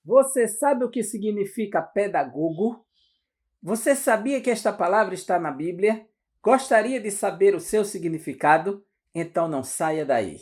Você sabe o que significa pedagogo? Você sabia que esta palavra está na Bíblia? Gostaria de saber o seu significado? Então não saia daí.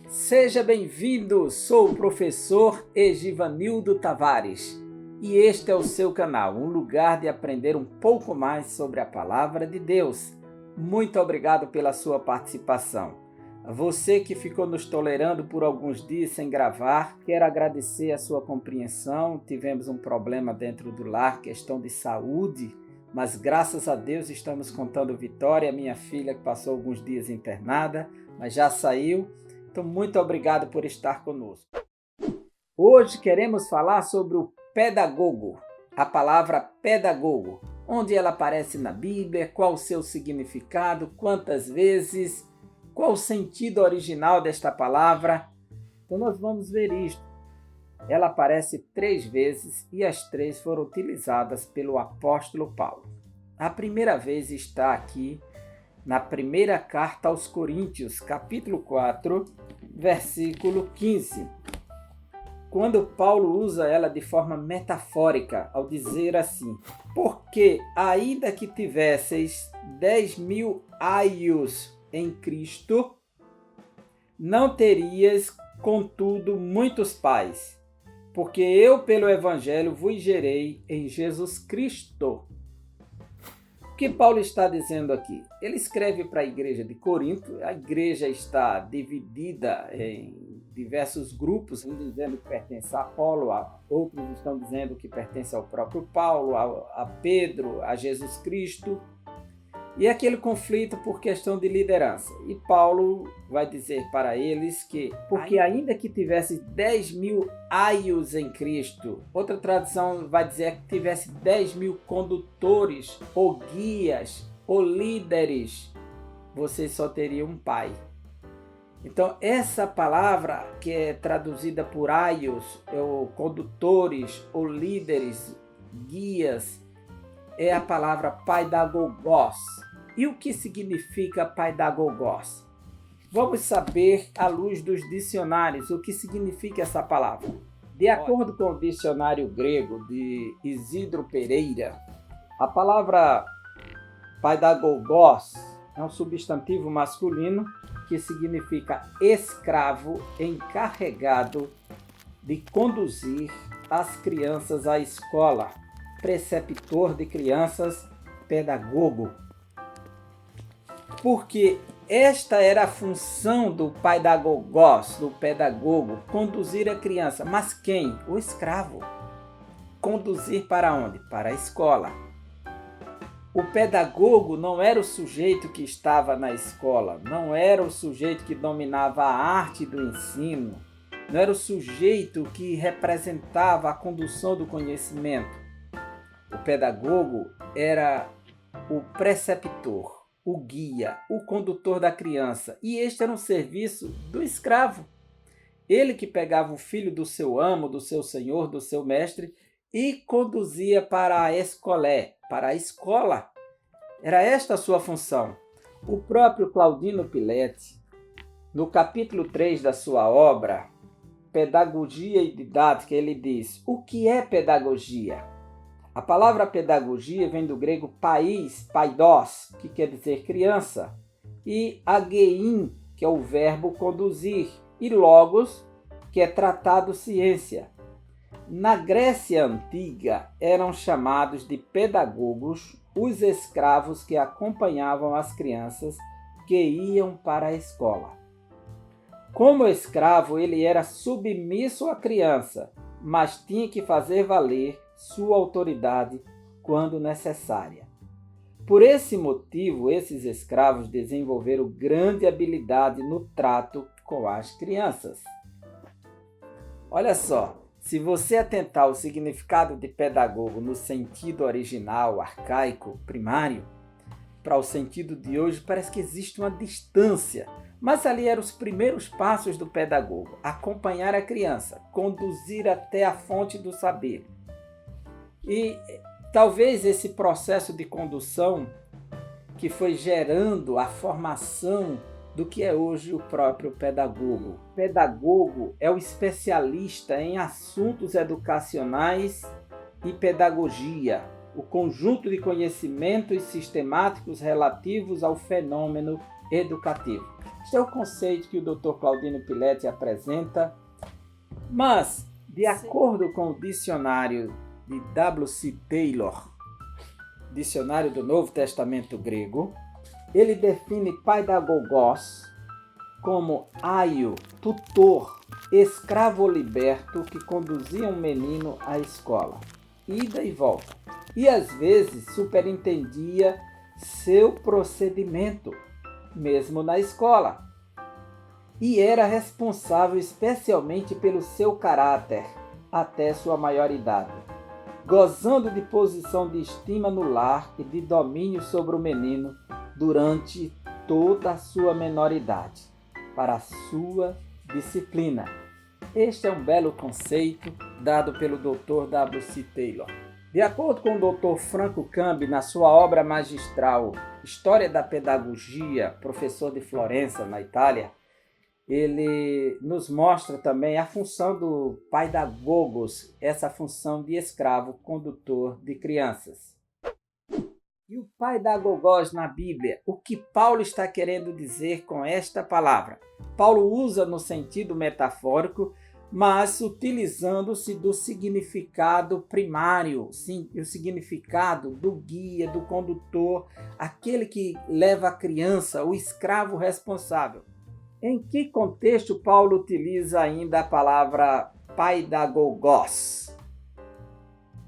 Seja bem-vindo, sou o professor Egivanildo Tavares e este é o seu canal, um lugar de aprender um pouco mais sobre a Palavra de Deus. Muito obrigado pela sua participação. A você que ficou nos tolerando por alguns dias sem gravar, quero agradecer a sua compreensão. Tivemos um problema dentro do lar, questão de saúde, mas graças a Deus estamos contando vitória. Minha filha que passou alguns dias internada, mas já saiu. Então, muito obrigado por estar conosco. Hoje queremos falar sobre o pedagogo, a palavra pedagogo, onde ela aparece na Bíblia, qual o seu significado, quantas vezes, qual o sentido original desta palavra. Então nós vamos ver isto. Ela aparece 3 vezes e as 3 foram utilizadas pelo apóstolo Paulo. A primeira vez está aqui na primeira carta aos Coríntios, capítulo 4, versículo 15. Quando Paulo usa ela de forma metafórica, ao dizer assim: porque ainda que tivesseis 10.000 aios em Cristo, não terias, contudo, muitos pais, porque eu, pelo Evangelho, vos gerei em Jesus Cristo. O que Paulo está dizendo aqui? Ele escreve para a igreja de Corinto. A igreja está dividida em diversos grupos, uns dizendo que pertence a Apolo, outros estão dizendo que pertence ao próprio Paulo, a Pedro, a Jesus Cristo. E aquele conflito por questão de liderança. E Paulo vai dizer para eles que, porque ainda que tivesse 10.000 aios em Cristo, outra tradução vai dizer que tivesse 10.000 condutores, ou guias, ou líderes, você só teria um pai. Então, essa palavra que é traduzida por aios, ou condutores, ou líderes, guias, é a palavra paidagogos. E o que significa paidagogos? Vamos saber, à luz dos dicionários, o que significa essa palavra. De acordo com o dicionário grego de Isidro Pereira, a palavra paidagogos é um substantivo masculino que significa escravo encarregado de conduzir as crianças à escola, preceptor de crianças, pedagogo. Porque esta era a função do paidagogos, do pedagogo, conduzir a criança. Mas quem? O escravo. Conduzir para onde? Para a escola. O pedagogo não era o sujeito que estava na escola, não era o sujeito que dominava a arte do ensino, não era o sujeito que representava a condução do conhecimento. O pedagogo era o preceptor, o guia, o condutor da criança. E este era um serviço do escravo. Ele que pegava o filho do seu amo, do seu senhor, do seu mestre e conduzia para a escolé, para a escola. Era esta a sua função. O próprio Claudino Piletti, no capítulo 3 da sua obra, Pedagogia e Didática, ele diz: o que é pedagogia? A palavra pedagogia vem do grego paidos, que quer dizer criança, e agein, que é o verbo conduzir, e logos, que é tratado ciência. Na Grécia Antiga, eram chamados de pedagogos os escravos que acompanhavam as crianças que iam para a escola. Como escravo, ele era submisso à criança, mas tinha que fazer valer sua autoridade quando necessária. Por esse motivo, esses escravos desenvolveram grande habilidade no trato com as crianças. Olha só, se você atentar ao significado de pedagogo no sentido original, arcaico, primário, para o sentido de hoje, parece que existe uma distância. Mas ali eram os primeiros passos do pedagogo: acompanhar a criança, conduzir até a fonte do saber. E talvez esse processo de condução que foi gerando a formação do que é hoje o próprio pedagogo. O pedagogo é o especialista em assuntos educacionais e pedagogia, o conjunto de conhecimentos sistemáticos relativos ao fenômeno educativo. Este é o conceito que o Dr. Claudino Piletti apresenta, mas, de acordo com o dicionário de W.C. Taylor, dicionário do Novo Testamento grego, ele define paidagogos como aio, tutor, escravo liberto que conduzia um menino à escola, ida e volta, e às vezes superintendia seu procedimento, mesmo na escola, e era responsável especialmente pelo seu caráter até sua maioridade, gozando de posição de estima no lar e de domínio sobre o menino durante toda a sua menoridade, para a sua disciplina. Este é um belo conceito dado pelo Dr. W.C. Taylor. De acordo com o Dr. Franco Cambi, na sua obra magistral História da Pedagogia, professor de Florença, na Itália, ele nos mostra também a função do paidagogos, essa função de escravo condutor de crianças. E o paidagogos na Bíblia, o que Paulo está querendo dizer com esta palavra? Paulo usa no sentido metafórico, mas utilizando-se do significado primário, sim, o significado do guia, do condutor, aquele que leva a criança, o escravo responsável. Em que contexto Paulo utiliza ainda a palavra paidagogos?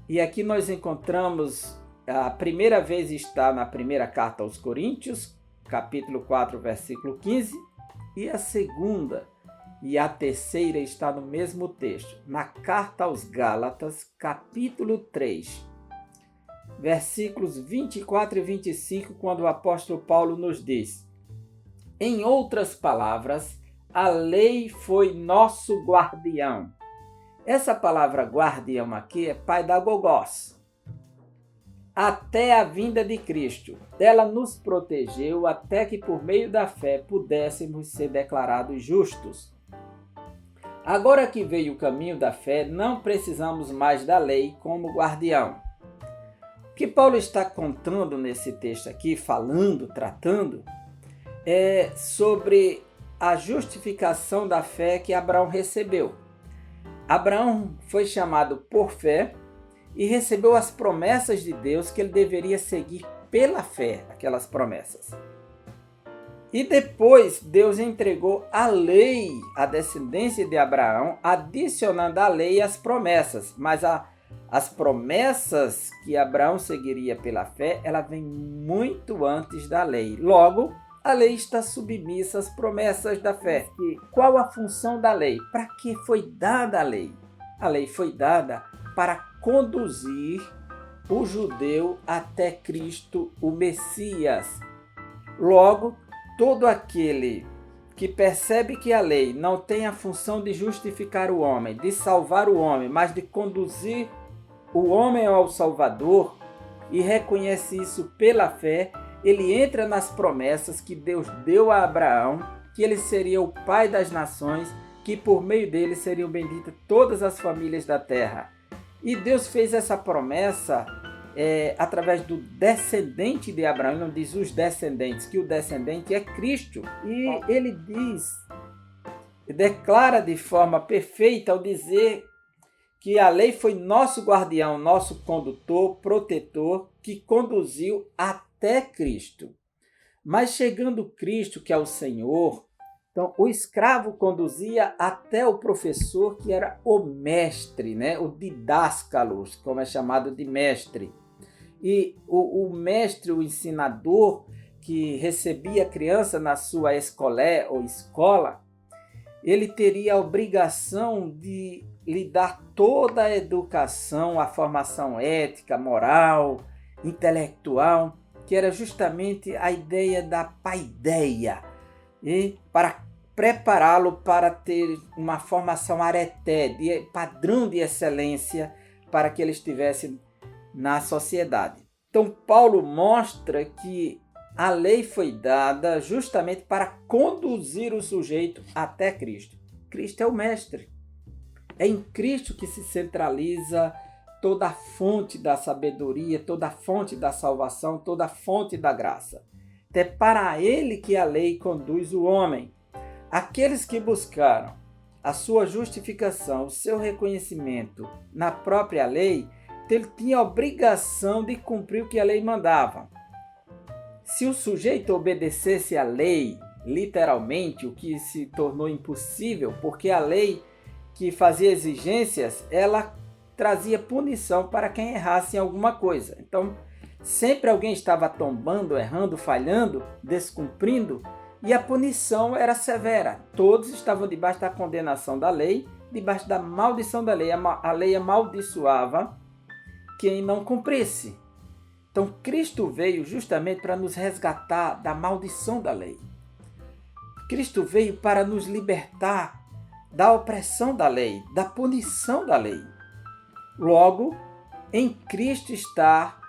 E aqui nós encontramos, a primeira vez está na primeira carta aos Coríntios, capítulo 4, versículo 15, e a segunda e a terceira está no mesmo texto, na carta aos Gálatas, capítulo 3, versículos 24 e 25, quando o apóstolo Paulo nos diz: em outras palavras, a lei foi nosso guardião. Essa palavra guardião aqui é paidagogos. Até a vinda de Cristo. Ela nos protegeu até que por meio da fé pudéssemos ser declarados justos. Agora que veio o caminho da fé, não precisamos mais da lei como guardião. O que Paulo está contando nesse texto aqui, falando, tratando, é sobre a justificação da fé que Abraão recebeu. Abraão foi chamado por fé e recebeu as promessas de Deus que ele deveria seguir pela fé, aquelas promessas. E depois Deus entregou a lei à descendência de Abraão, adicionando à lei as promessas. Mas as promessas que Abraão seguiria pela fé, ela vem muito antes da lei. Logo, a lei está submissa às promessas da fé. E qual a função da lei? Para que foi dada a lei? A lei foi dada para conduzir o judeu até Cristo, o Messias. Logo, todo aquele que percebe que a lei não tem a função de justificar o homem, de salvar o homem, mas de conduzir o homem ao Salvador, e reconhece isso pela fé, ele entra nas promessas que Deus deu a Abraão, que ele seria o pai das nações, que por meio dele seriam benditas todas as famílias da terra. E Deus fez essa promessa através do descendente de Abraão. Ele não diz os descendentes, que o descendente é Cristo. E ele declara de forma perfeita ao dizer que a lei foi nosso guardião, nosso condutor, protetor, que conduziu até Cristo. Mas chegando Cristo, que é o Senhor, então o escravo conduzia até o professor, que era o mestre, né? O didáscalos, como é chamado de mestre. E o mestre, o ensinador, que recebia a criança na sua escolé ou escola, ele teria a obrigação de lhe dar toda a educação, a formação ética, moral, intelectual, que era justamente a ideia da paideia, e para prepará-lo para ter uma formação areté, de padrão de excelência, para que ele estivesse na sociedade. Então Paulo mostra que A lei foi dada justamente para conduzir o sujeito até Cristo. Cristo é o mestre. É em Cristo que se centraliza toda a fonte da sabedoria, toda a fonte da salvação, toda a fonte da graça. É para ele que a lei conduz o homem. Aqueles que buscaram a sua justificação, o seu reconhecimento na própria lei, ele tinha a obrigação de cumprir o que a lei mandava. Se o sujeito obedecesse à lei, literalmente, o que se tornou impossível, porque a lei que fazia exigências, ela trazia punição para quem errasse em alguma coisa. Então, sempre alguém estava tombando, errando, falhando, descumprindo, e a punição era severa. Todos estavam debaixo da condenação da lei, debaixo da maldição da lei. A lei amaldiçoava quem não cumprisse. Então, Cristo veio justamente para nos resgatar da maldição da lei. Cristo veio para nos libertar da opressão da lei, da punição da lei. Logo, em Cristo está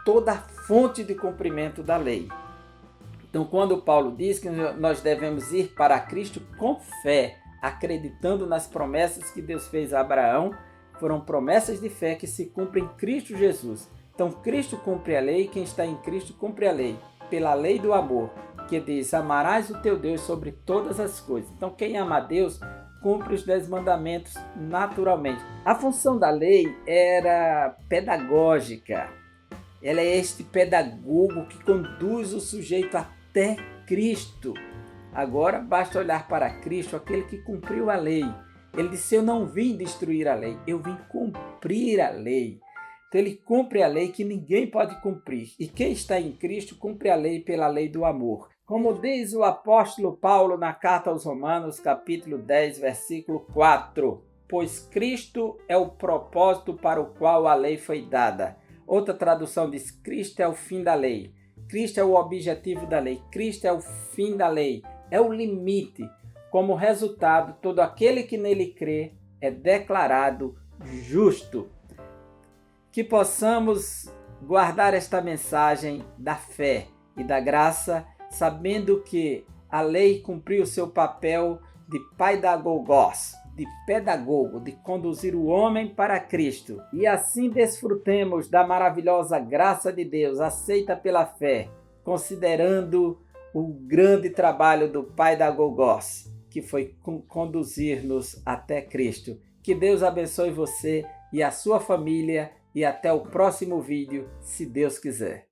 toda a fonte de cumprimento da lei. Então, quando Paulo diz que nós devemos ir para Cristo com fé, acreditando nas promessas que Deus fez a Abraão, foram promessas de fé que se cumprem em Cristo Jesus. Então, Cristo cumpre a lei, quem está em Cristo cumpre a lei, pela lei do amor, que diz, amarás o teu Deus sobre todas as coisas. Então, quem ama a Deus, cumpre os 10 mandamentos naturalmente. A função da lei era pedagógica. Ela é este pedagogo que conduz o sujeito até Cristo. Agora, basta olhar para Cristo, aquele que cumpriu a lei. Ele disse, eu não vim destruir a lei, eu vim cumprir a lei. Então, ele cumpre a lei que ninguém pode cumprir. E quem está em Cristo cumpre a lei pela lei do amor. Como diz o apóstolo Paulo na carta aos Romanos, capítulo 10, versículo 4. Pois Cristo é o propósito para o qual a lei foi dada. Outra tradução diz, Cristo é o fim da lei. Cristo é o objetivo da lei. Cristo é o fim da lei. É o limite. Como resultado, todo aquele que nele crê é declarado justo. Que possamos guardar esta mensagem da fé e da graça, sabendo que a lei cumpriu seu papel de pedagogos, de pedagogo, de conduzir o homem para Cristo. E assim desfrutemos da maravilhosa graça de Deus, aceita pela fé, considerando o grande trabalho do pedagogos, que foi conduzir-nos até Cristo. Que Deus abençoe você e a sua família e até o próximo vídeo, se Deus quiser.